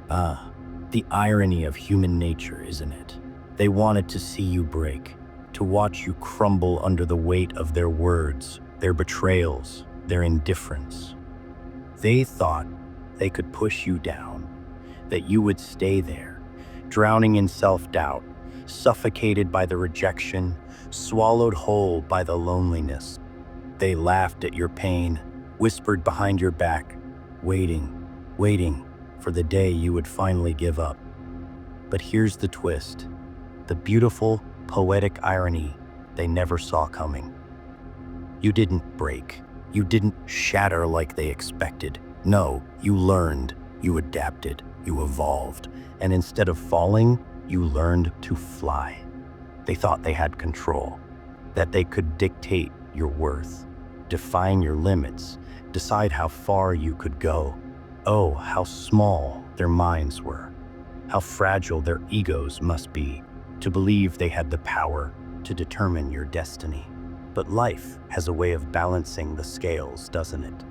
Ah, the irony of human nature, isn't it? They wanted to see you break, to watch you crumble under the weight of their words, their betrayals, their indifference. They thought they could push you down, that you would stay there, drowning in self-doubt, suffocated by the rejection, swallowed whole by the loneliness. They laughed at your pain, whispered behind your back, waiting for the day you would finally give up. But here's the twist, the beautiful, poetic irony they never saw coming. You didn't break. You didn't shatter like they expected. No, you learned, you adapted, you evolved, and instead of falling, you learned to fly. They thought they had control, that they could dictate your worth, define your limits, decide how far you could go. Oh, how small their minds were, how fragile their egos must be to believe they had the power to determine your destiny. But life has a way of balancing the scales, doesn't it?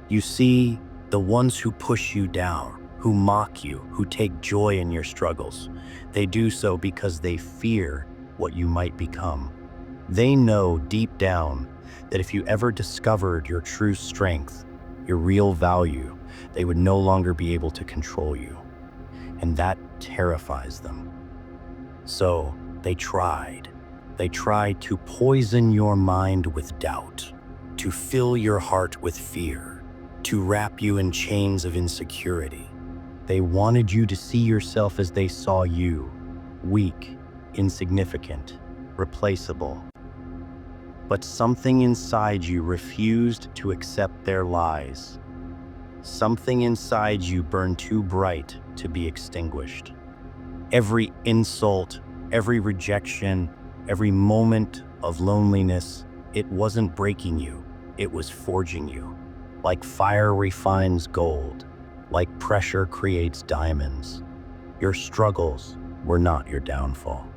You see, the ones who push you down, who mock you, who take joy in your struggles, they do so because they fear what you might become. They know deep down that if you ever discovered your true strength, your real value, they would no longer be able to control you. And that terrifies them. So they tried. They tried to poison your mind with doubt, to fill your heart with fear, to wrap you in chains of insecurity. They wanted you to see yourself as they saw you, weak, insignificant, replaceable. But something inside you refused to accept their lies. Something inside you burned too bright to be extinguished. Every insult, every rejection, every moment of loneliness, it wasn't breaking you, it was forging you. Like fire refines gold, like pressure creates diamonds. Your struggles were not your downfall.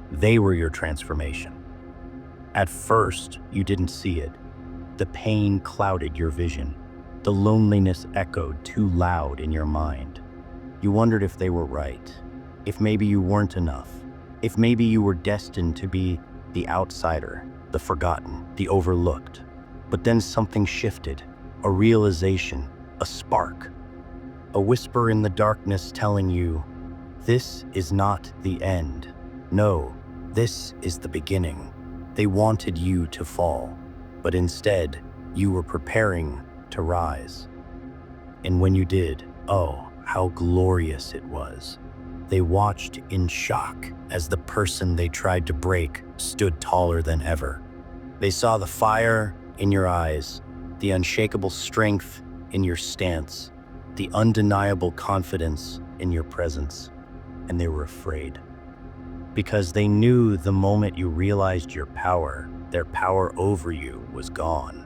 They were your transformation. At first, you didn't see it. The pain clouded your vision. The loneliness echoed too loud in your mind. You wondered if they were right, if maybe you weren't enough, if maybe you were destined to be the outsider, the forgotten, the overlooked. But then something shifted, a realization, a spark, a whisper in the darkness telling you, this is not the end. No, this is the beginning. They wanted you to fall, but instead, you were preparing to rise. And when you did, oh, how glorious it was. They watched in shock as the person they tried to break stood taller than ever. They saw the fire in your eyes, the unshakable strength in your stance, the undeniable confidence in your presence, and they were afraid. Because they knew the moment you realized your power, their power over you was gone.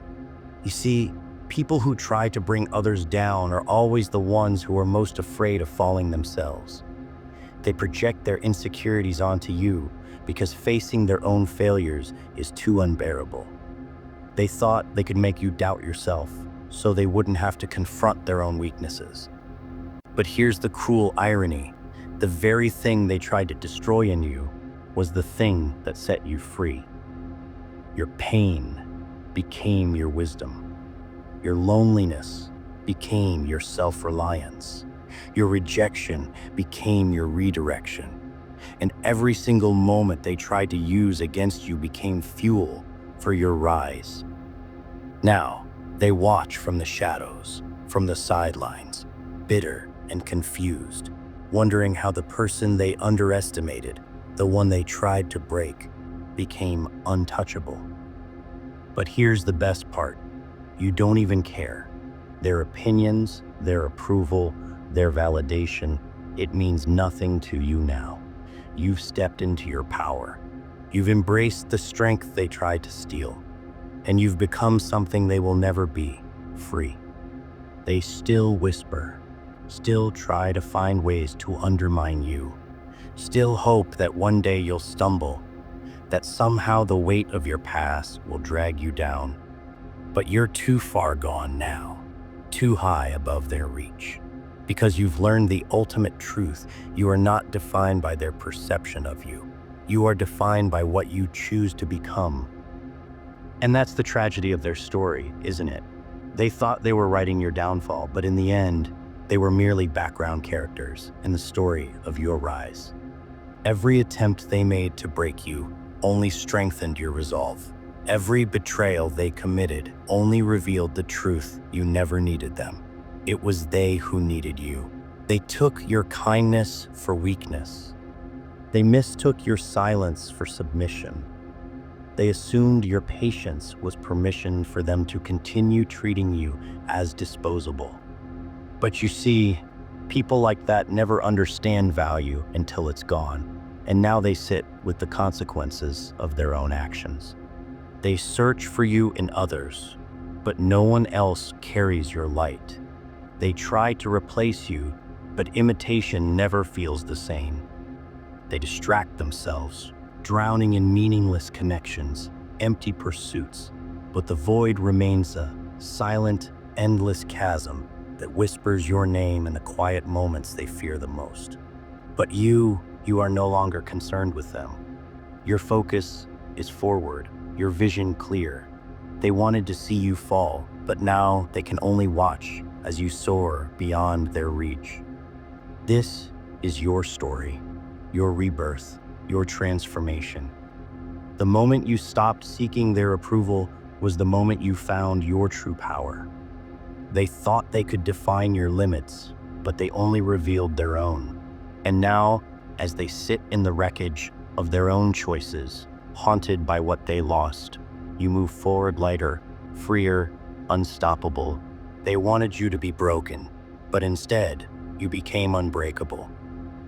You see, people who try to bring others down are always the ones who are most afraid of falling themselves. They project their insecurities onto you because facing their own failures is too unbearable. They thought they could make you doubt yourself, so they wouldn't have to confront their own weaknesses. But here's the cruel irony. The very thing they tried to destroy in you was the thing that set you free. Your pain became your wisdom. Your loneliness became your self-reliance. Your rejection became your redirection. And every single moment they tried to use against you became fuel for your rise. Now, they watch from the shadows, from the sidelines, bitter and confused, wondering how the person they underestimated, the one they tried to break, became untouchable. But here's the best part. You don't even care. Their opinions, their approval, their validation, it means nothing to you now. You've stepped into your power. You've embraced the strength they tried to steal. And you've become something they will never be, free. They still whisper, still try to find ways to undermine you, still hope that one day you'll stumble, that somehow the weight of your past will drag you down. But you're too far gone now, too high above their reach. Because you've learned the ultimate truth, you are not defined by their perception of you. You are defined by what you choose to become. And that's the tragedy of their story, isn't it? They thought they were writing your downfall, but in the end, they were merely background characters in the story of your rise. Every attempt they made to break you only strengthened your resolve. Every betrayal they committed only revealed the truth you never needed them. It was they who needed you. They took your kindness for weakness. They mistook your silence for submission. They assumed your patience was permission for them to continue treating you as disposable. But you see, people like that never understand value until it's gone, and now they sit with the consequences of their own actions. They search for you in others, but no one else carries your light. They try to replace you, but imitation never feels the same. They distract themselves, drowning in meaningless connections, empty pursuits, but the void remains a silent, endless chasm that whispers your name in the quiet moments they fear the most. But you are no longer concerned with them. Your focus is forward, your vision clear. They wanted to see you fall, but now they can only watch as you soar beyond their reach. This is your story, your rebirth, your transformation. The moment you stopped seeking their approval was the moment you found your true power. They thought they could define your limits, but they only revealed their own. And now, as they sit in the wreckage of their own choices, haunted by what they lost, you move forward lighter, freer, unstoppable. They wanted you to be broken, but instead, you became unbreakable.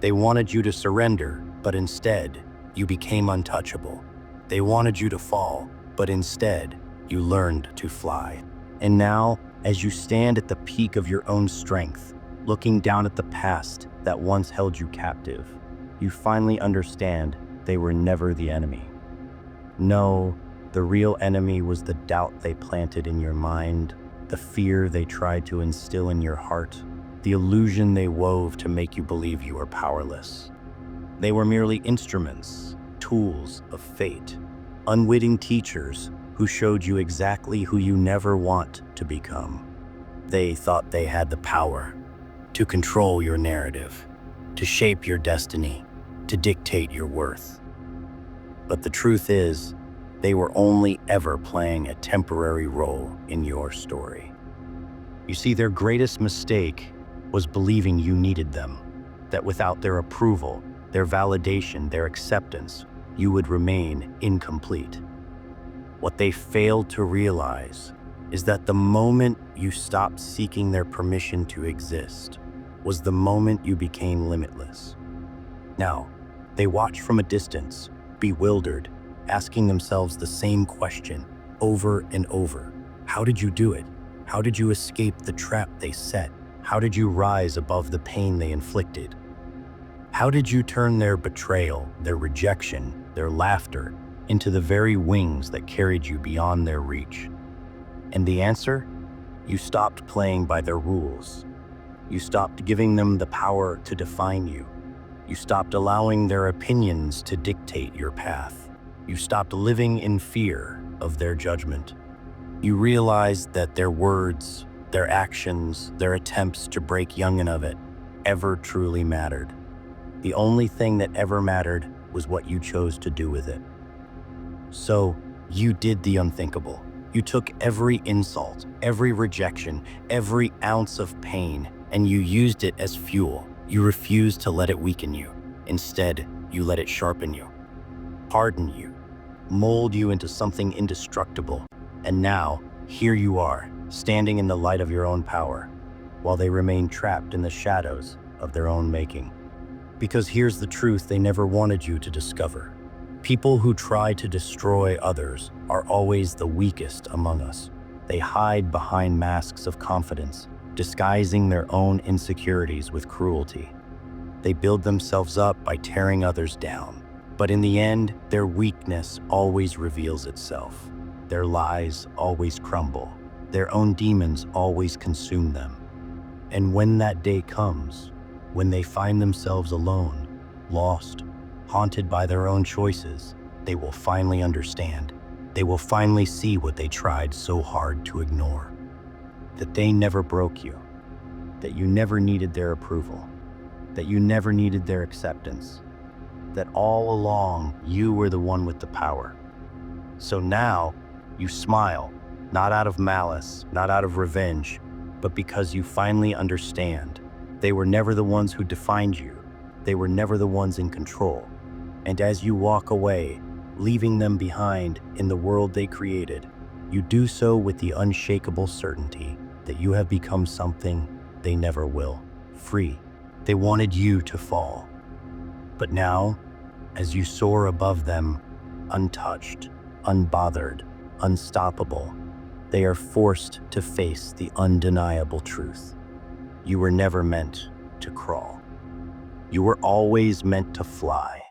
They wanted you to surrender, but instead, you became untouchable. They wanted you to fall, but instead, you learned to fly. And now, as you stand at the peak of your own strength, looking down at the past that once held you captive, you finally understand they were never the enemy. No, the real enemy was the doubt they planted in your mind, the fear they tried to instill in your heart, the illusion they wove to make you believe you were powerless. They were merely instruments, tools of fate, unwitting teachers who showed you exactly who you never want to become. They thought they had the power to control your narrative, to shape your destiny, to dictate your worth. But the truth is, they were only ever playing a temporary role in your story. You see, their greatest mistake was believing you needed them, that without their approval, their validation, their acceptance, you would remain incomplete. What they failed to realize is that the moment you stopped seeking their permission to exist was the moment you became limitless. Now, they watch from a distance, bewildered, asking themselves the same question over and over. How did you do it? How did you escape the trap they set? How did you rise above the pain they inflicted? How did you turn their betrayal, their rejection, their laughter into the very wings that carried you beyond their reach? And the answer? You stopped playing by their rules. You stopped giving them the power to define you. You stopped allowing their opinions to dictate your path. You stopped living in fear of their judgment. You realized that their words, their actions, their attempts to break Youngenovit ever truly mattered. The only thing that ever mattered was what you chose to do with it. So, you did the unthinkable. You took every insult, every rejection, every ounce of pain, and you used it as fuel. You refused to let it weaken you. Instead, you let it sharpen you, harden you, mold you into something indestructible. And now, here you are, standing in the light of your own power, while they remain trapped in the shadows of their own making. Because here's the truth they never wanted you to discover. People who try to destroy others are always the weakest among us. They hide behind masks of confidence, disguising their own insecurities with cruelty. They build themselves up by tearing others down. But in the end, their weakness always reveals itself. Their lies always crumble. Their own demons always consume them. And when that day comes, when they find themselves alone, lost, haunted by their own choices, they will finally understand. They will finally see what they tried so hard to ignore. That they never broke you, that you never needed their approval, that you never needed their acceptance, that all along you were the one with the power. So now you smile, not out of malice, not out of revenge, but because you finally understand. They were never the ones who defined you. They were never the ones in control. And as you walk away, leaving them behind in the world they created, you do so with the unshakable certainty that you have become something they never will. Free. They wanted you to fall. But now, as you soar above them, untouched, unbothered, unstoppable, they are forced to face the undeniable truth. You were never meant to crawl. You were always meant to fly.